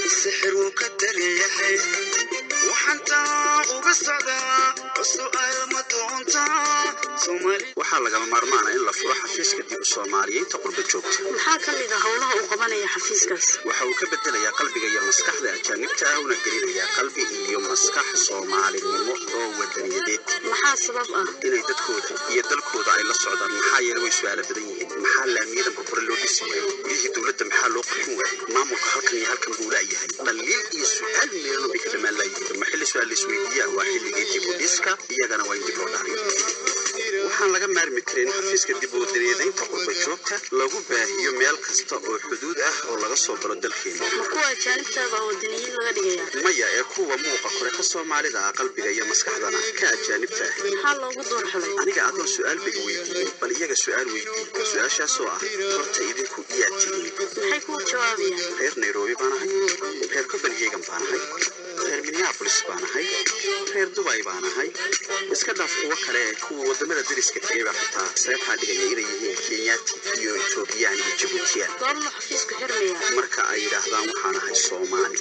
السحر وكدر يحي وحنتا وبصدا السؤال ما تونتا سومالي waxaa laga maarmaanaa in la furo xafiiska dib u Soomaaliyeynta qurba joogta maxaa ka mid ah howlaha uu qabanaya xafiiskaas waxa uu ka bedelayaa qalbiga iyo maskaxda ajaanibta ah una gelinayaa qalbi iyo maskax Soomaalinimo oo wadaniyadeed maxaa sabab ah inay dadkooda iyo dalkooda ay la socdaan maxaa yeelay way su'aalo badan yihiin maxaa laamiyada burbur loo dhisay gurihii dawladda maxaa loo qurxin waayay maamulka halkan iyo halkan buu leeyahay dhaliil iyo su'aal meelo bi kala maalaayay maxalli su'aal isweydiiya waa xilligii dib u dhiska iyagana way dib u dhacay waxaan laga maarmi karin xafiiska dib u dariyeedaynta qurba joogta lagu baahiyo meel kasta oo xuduud ah oo laga soo galo dalkeena kuwa ajaanibta wadaniyiin laga dhigaya maya ee kuwa muuqa kore ka Soomaalida qalbiga iyo maskaxdana ka ajaanibta maxaa loogu door xulay aniga adoon su'aal bay weydiiyay bal iyaga su'aal weydiiyay su'aashaas oo ah horta idinku iyaatiin maxay ku jawaabayaan reer Nairobi baan ahay reer Copenhagen baan ahay reer Minneapolis baan ahay reer Dubai baan ahay iska dhaaf kuwa kale kuwa wadamada dariska tagay baa xitaa saxaxa dhigaya inay yihiin Kenyaati iyo Ethiopian iyo Djibouti goorma xafiisku xirmaya marka ay yiraahdaan waxaan ahay Soomaali